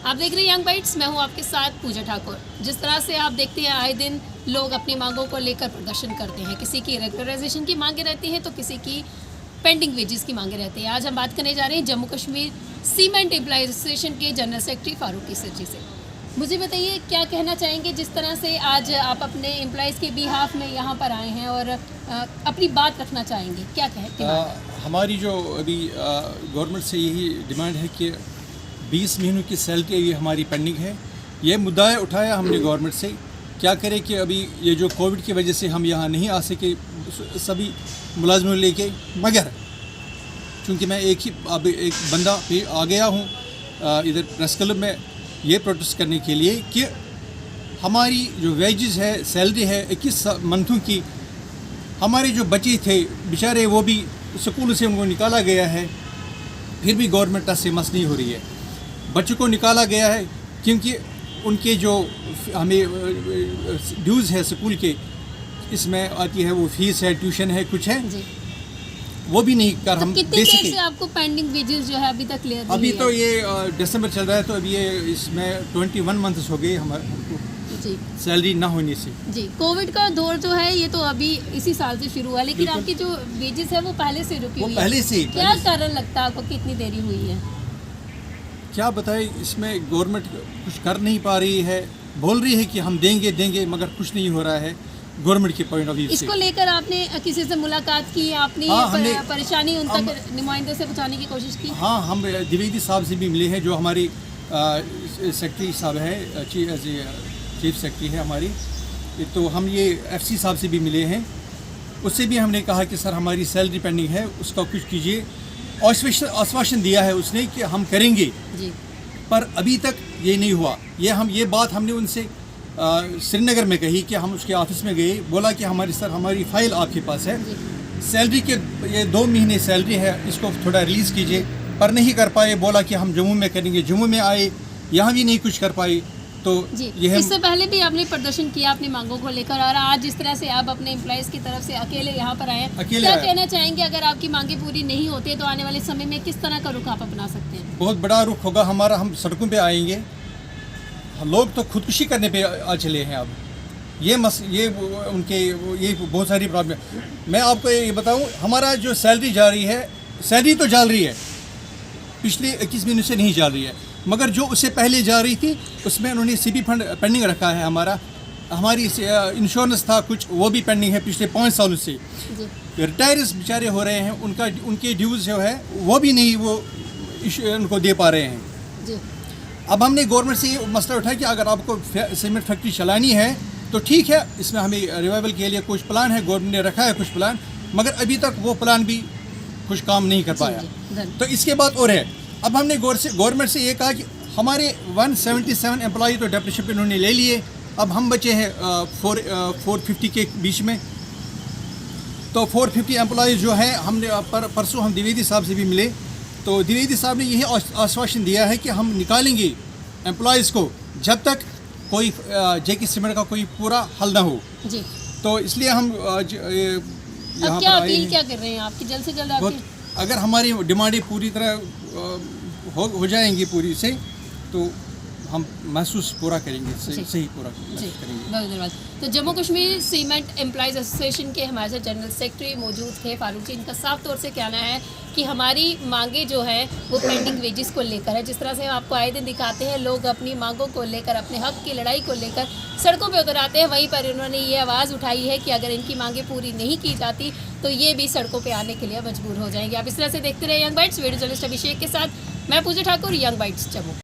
आप देख रहे हैं यंग बाइट्स, मैं हूं आपके साथ पूजा ठाकुर। जिस तरह से आप देखते हैं आए दिन लोग अपनी मांगों को लेकर प्रदर्शन करते हैं। किसी की रेगुलराइजेशन की मांगे रहती हैं तो किसी की पेंडिंग वेजेस की मांगे रहती हैं। आज हम बात करने जा रहे हैं Jammu Kashmir cement employees association के जनरल सेक्रेटरी फारूकी सर जी से। मुझे बताइए क्या कहना चाहेंगे जिस तरह से आज आप अपने एम्प्लॉयज़ के बिहाफ में यहाँ पर आए हैं और अपनी बात रखना चाहेंगे, क्या कहें? हमारी जो अभी गवर्नमेंट से यही डिमांड है कि 20 महीनों की सैलरी ये हमारी पेंडिंग है। ये मुद्दा उठाया हमने गवर्नमेंट से, क्या करें कि अभी ये जो कोविड की वजह से हम यहाँ नहीं आ सके सभी मुलाजमों लेके, मगर चूँकि मैं एक बंदा भी आ गया हूँ इधर प्रेस क्लब में ये प्रोटेस्ट करने के लिए कि हमारी जो वेजेस है, सैलरी है 21 मंथों की, हमारे जो बच्चे थे बेचारे वो भी स्कूल से उनको निकाला गया है, फिर भी गवर्नमेंट से मस नहीं हो रही है। बच्चों को निकाला गया है क्योंकि उनके जो हमें ड्यूज़ है स्कूल के, इसमें आती है वो फीस है, ट्यूशन है, कुछ है, वो भी नहीं कर हम कितनी देर से आपको पेंडिंग वेजेस जो है अभी तक क्लियर अभी तो ये दिसंबर चल रहा है, तो अभी ये इसमें 21 मंथ्स हो गए हमारे सैलरी ना होने से। जी, कोविड का दौर जो है ये तो अभी इसी साल से शुरू हुआ, लेकिन आपकी जो वेजेस है वो पहले से रुकी हुई है। पहले से क्या कारण लगता है आपको कि इतनी देरी हुई है? क्या बताएं, इसमें गवर्नमेंट कुछ कर नहीं पा रही है, बोल रही है कि हम देंगे मगर कुछ नहीं हो रहा है गवर्नमेंट के पॉइंट ऑफ व्यू से। इसको लेकर आपने किसी से मुलाकात की, आपने परेशानी उन तक नुमाइंदों से पहुंचाने की कोशिश की? हाँ, हम द्विवेदी साहब से भी मिले हैं, जो हमारी सेक्रेटरी साहब है, चीफ सेक्रेटरी है हमारी, तो हम ये एफसी साहब से भी मिले हैं। उससे भी हमने कहा कि सर हमारी सैलरी पेंडिंग है, उसका कुछ कीजिए। आश्वासन दिया है उसने कि हम करेंगे जी, पर अभी तक ये नहीं हुआ। ये बात हमने उनसे श्रीनगर में कही कि हम उसके ऑफिस में गए, बोला कि हमारी फ़ाइल आपके पास है, सैलरी के ये 2 महीने सैलरी है, इसको थोड़ा रिलीज़ कीजिए, पर नहीं कर पाए। बोला कि हम जम्मू में करेंगे, जम्मू में आए, यहाँ भी नहीं कुछ कर पाए। तो ये इससे पहले भी आपने प्रदर्शन किया अपनी मांगों को लेकर, और आज जिस तरह से आप अपने एम्प्लॉयज़ की तरफ से अकेले यहाँ पर आए, क्या कहना चाहेंगे? अगर आपकी मांगे पूरी नहीं होती तो आने वाले समय में किस तरह का रुख आप अपना सकते हैं? बहुत बड़ा रुख होगा हमारा, हम सड़कों पे आएंगे। लोग तो खुदकुशी करने पे आ चले हैं अब। ये बहुत सारी प्रॉब्लम। मैं आपको ये बताऊं, हमारा जो सैलरी जा रही है, सैलरी तो जा रही है, पिछले 21 महीनों से नहीं जा रही है, मगर जो उससे पहले जा रही थी उसमें उन्होंने सीपी फंड पेंडिंग रखा है। हमारी इंश्योरेंस था कुछ, वो भी पेंडिंग है पिछले 5 सालों से। रिटायर्स बेचारे हो रहे हैं, उनके ड्यूज़ जो है वो भी नहीं उनको दे पा रहे हैं जी। अब हमने गवर्नमेंट से ये मसला उठाया कि अगर आपको सीमेंट फैक्ट्री चलानी है तो ठीक है, इसमें हमें रिवाइवल के लिए कुछ प्लान है, गवर्नमेंट ने रखा है कुछ प्लान, मगर अभी तक वो प्लान भी कुछ काम नहीं कर पाया। तो इसके बाद और है, अब हमने गवर्नमेंट से ये कहा कि हमारे 177 एम्प्लॉई तो डेप्यूटेशन पे उन्होंने ले लिए, अब हम बचे हैं 450 के बीच में। तो 450 एम्प्लॉई जो है, हमने परसों हम द्विवेदी साहब से भी मिले, तो द्विवेदी साहब ने यही आश्वासन दिया है कि हम निकालेंगे एम्प्लॉयज़ को जब तक कोई जेके सीमेंट का कोई पूरा हल ना हो जी। तो इसलिए हम यहाँ क्या अपील क्या कर रहे हैं आपकी? जल्द से जल्द अगर हमारी डिमांडें पूरी तरह हो जाएंगी पूरी से, तो हम महसूस पूरा करेंगे, सही पूरा करेंगे। बहुत धन्यवाद। तो Jammu Kashmir cement employees association के हमारे साथ जनरल सेक्रेटरी मौजूद थे फारूक जी। इनका साफ तौर से कहना है कि हमारी मांगे जो है वो पेंडिंग वेजेस को लेकर है। जिस तरह से हम आपको आए दिन दिखाते हैं, लोग अपनी मांगों को लेकर, अपने हक की लड़ाई को लेकर सड़कों पर उतर आते हैं, वहीं पर इन्होंने ये आवाज़ उठाई है कि अगर इनकी मांगे पूरी नहीं की जाती तो ये भी सड़कों पर आने के लिए मजबूर हो जाएंगे। आप इस तरह से देखते रहे यंग बाइट्स। वीडियो जर्नलिस्ट अभिषेक के साथ मैं पूजा ठाकुर, यंग बाइट्स जम्मू।